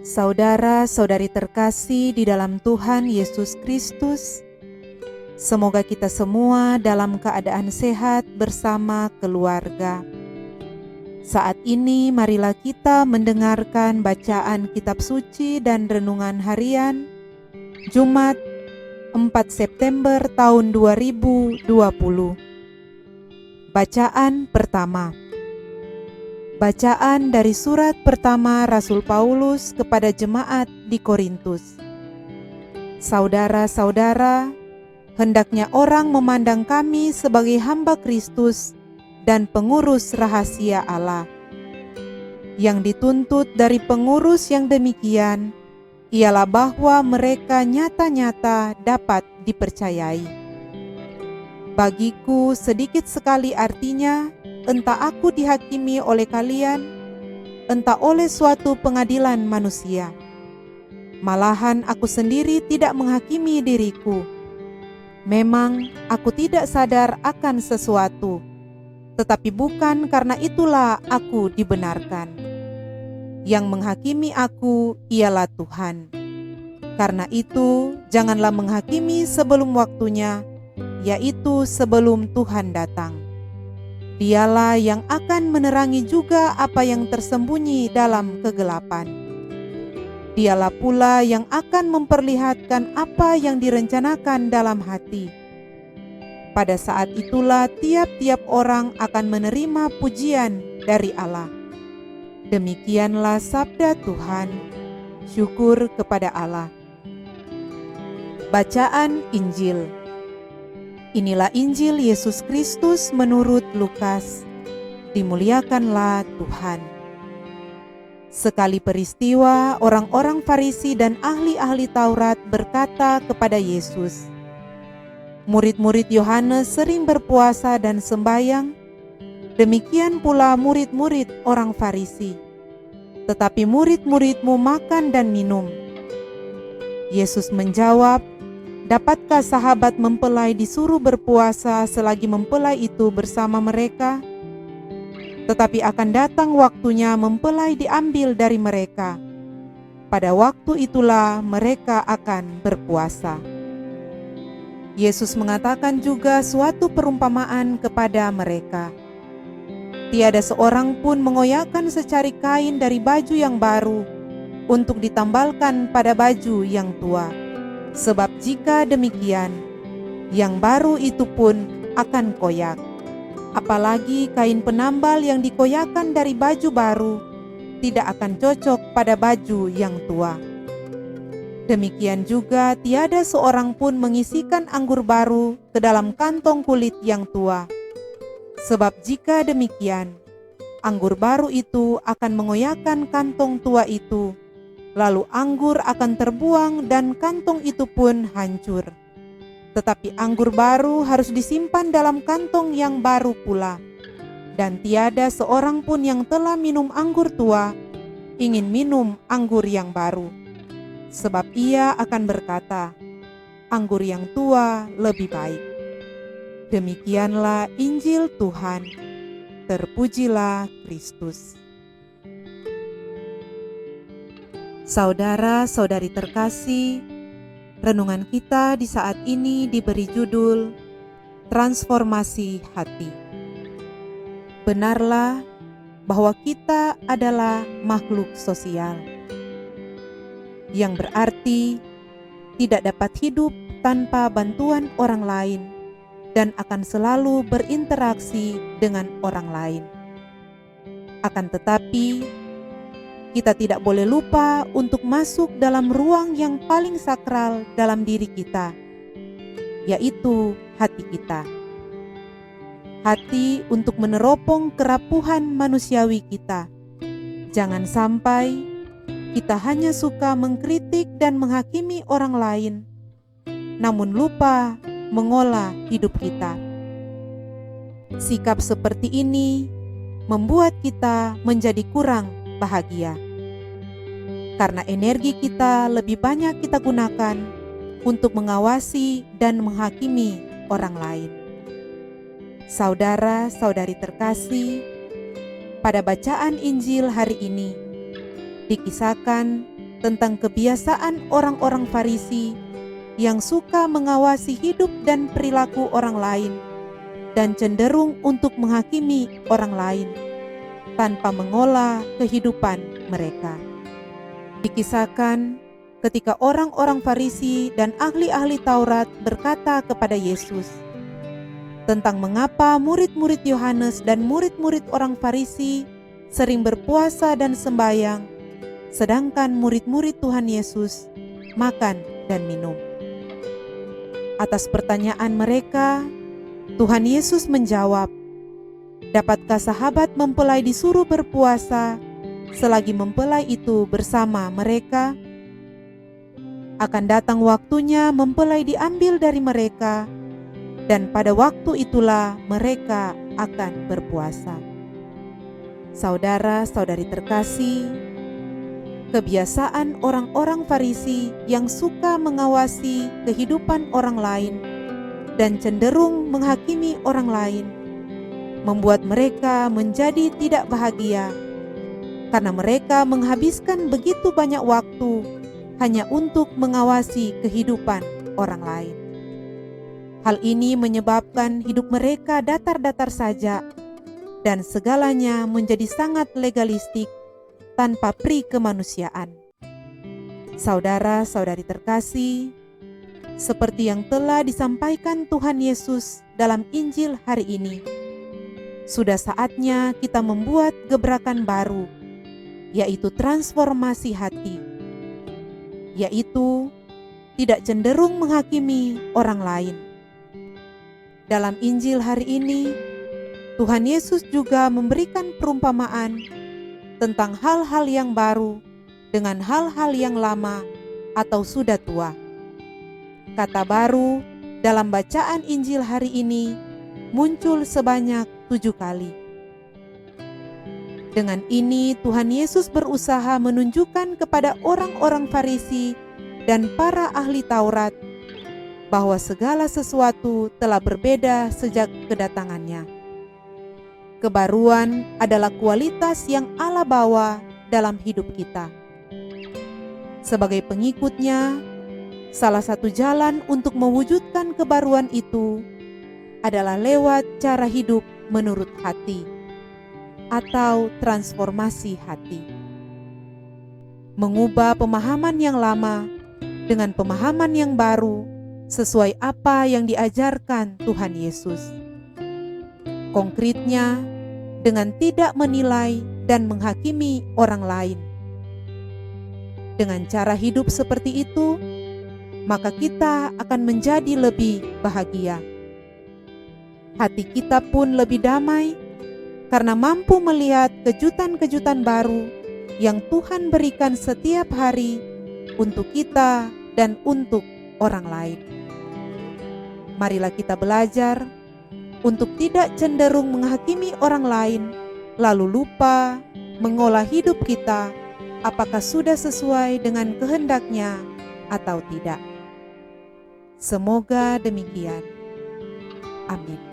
Saudara-saudari terkasih di dalam Tuhan Yesus Kristus, semoga kita semua dalam keadaan sehat bersama keluarga. Saat ini marilah kita mendengarkan bacaan kitab suci dan renungan harian Jumat 4 September tahun 2020. Bacaan pertama. Bacaan dari surat pertama Rasul Paulus kepada jemaat di Korintus. Saudara-saudara, hendaknya orang memandang kami sebagai hamba Kristus dan pengurus rahasia Allah. Yang dituntut dari pengurus yang demikian ialah bahwa mereka nyata-nyata dapat dipercayai. Bagiku sedikit sekali artinya, entah aku dihakimi oleh kalian, entah oleh suatu pengadilan manusia. Malahan aku sendiri tidak menghakimi diriku. Memang aku tidak sadar akan sesuatu, tetapi bukan karena itulah aku dibenarkan. Yang menghakimi aku ialah Tuhan. Karena itu, janganlah menghakimi sebelum waktunya, yaitu sebelum Tuhan datang. Dialah yang akan menerangi juga apa yang tersembunyi dalam kegelapan. Dialah pula yang akan memperlihatkan apa yang direncanakan dalam hati. Pada saat itulah tiap-tiap orang akan menerima pujian dari Allah. Demikianlah sabda Tuhan. Syukur kepada Allah. Bacaan Injil. Inilah Injil Yesus Kristus menurut Lukas. Dimuliakanlah Tuhan. Sekali peristiwa, orang-orang Farisi dan ahli-ahli Taurat berkata kepada Yesus, "Murid-murid Yohanes sering berpuasa dan sembahyang, demikian pula murid-murid orang Farisi. Tetapi murid-muridmu makan dan minum." Yesus menjawab, "Dapatkah sahabat mempelai disuruh berpuasa selagi mempelai itu bersama mereka? Tetapi akan datang waktunya mempelai diambil dari mereka. Pada waktu itulah mereka akan berpuasa." Yesus mengatakan juga suatu perumpamaan kepada mereka. Tiada seorang pun mengoyakkan secari kain dari baju yang baru untuk ditambalkan pada baju yang tua. Sebab jika demikian, yang baru itu pun akan koyak. Apalagi kain penambal yang dikoyakan dari baju baru tidak akan cocok pada baju yang tua. Demikian juga tiada seorang pun mengisikan anggur baru ke dalam kantong kulit yang tua. Sebab jika demikian, anggur baru itu akan mengoyakkan kantong tua itu, lalu anggur akan terbuang dan kantong itu pun hancur. Tetapi anggur baru harus disimpan dalam kantong yang baru pula. Dan tiada seorang pun yang telah minum anggur tua ingin minum anggur yang baru. Sebab ia akan berkata, anggur yang tua lebih baik. Demikianlah Injil Tuhan. Terpujilah Kristus. Saudara-saudari terkasih, renungan kita di saat ini diberi judul Transformasi Hati. Benarlah bahwa kita adalah makhluk sosial, yang berarti tidak dapat hidup tanpa bantuan orang lain dan akan selalu berinteraksi dengan orang lain. Akan tetapi, kita tidak boleh lupa untuk masuk dalam ruang yang paling sakral dalam diri kita, yaitu hati kita. Hati untuk meneropong kerapuhan manusiawi kita. Jangan sampai kita hanya suka mengkritik dan menghakimi orang lain, namun lupa mengolah hidup kita. Sikap seperti ini membuat kita menjadi kurang bahagia. Karena energi kita lebih banyak kita gunakan untuk mengawasi dan menghakimi orang lain. Saudara-saudari terkasih, pada bacaan Injil hari ini dikisahkan tentang kebiasaan orang-orang Farisi yang suka mengawasi hidup dan perilaku orang lain dan cenderung untuk menghakimi orang lain tanpa mengolah kehidupan mereka. Dikisahkan ketika orang-orang Farisi dan ahli-ahli Taurat berkata kepada Yesus tentang mengapa murid-murid Yohanes dan murid-murid orang Farisi sering berpuasa dan sembahyang, sedangkan murid-murid Tuhan Yesus makan dan minum. Atas pertanyaan mereka, Tuhan Yesus menjawab, "Dapatkah sahabat mempelai disuruh berpuasa selagi mempelai itu bersama mereka? Akan datang waktunya mempelai diambil dari mereka, dan pada waktu itulah mereka akan berpuasa." Saudara-saudari terkasih, kebiasaan orang-orang Farisi yang suka mengawasi kehidupan orang lain dan cenderung menghakimi orang lain membuat mereka menjadi tidak bahagia karena mereka menghabiskan begitu banyak waktu hanya untuk mengawasi kehidupan orang lain. Hal ini menyebabkan hidup mereka datar-datar saja dan segalanya menjadi sangat legalistik tanpa pri kemanusiaan. Saudara-saudari terkasih, seperti yang telah disampaikan Tuhan Yesus dalam Injil hari ini, sudah saatnya kita membuat gebrakan baru, yaitu transformasi hati, yaitu tidak cenderung menghakimi orang lain. Dalam Injil hari ini, Tuhan Yesus juga memberikan perumpamaan tentang hal-hal yang baru dengan hal-hal yang lama atau sudah tua. Kata baru dalam bacaan Injil hari ini muncul sebanyak 7 kali. Dengan ini Tuhan Yesus berusaha menunjukkan kepada orang-orang Farisi dan para ahli Taurat bahwa segala sesuatu telah berbeda sejak kedatangannya. Kebaruan adalah kualitas yang Allah bawa dalam hidup kita. Sebagai pengikutnya, salah satu jalan untuk mewujudkan kebaruan itu adalah lewat cara hidup menurut hati atau transformasi hati. Mengubah pemahaman yang lama dengan pemahaman yang baru sesuai apa yang diajarkan Tuhan Yesus. Konkretnya, dengan tidak menilai dan menghakimi orang lain. Dengan cara hidup seperti itu, maka kita akan menjadi lebih bahagia. Hati kita pun lebih damai karena mampu melihat kejutan-kejutan baru yang Tuhan berikan setiap hari untuk kita dan untuk orang lain. Marilah kita belajar untuk tidak cenderung menghakimi orang lain, lalu lupa mengolah hidup kita apakah sudah sesuai dengan kehendaknya atau tidak. Semoga demikian. Amin.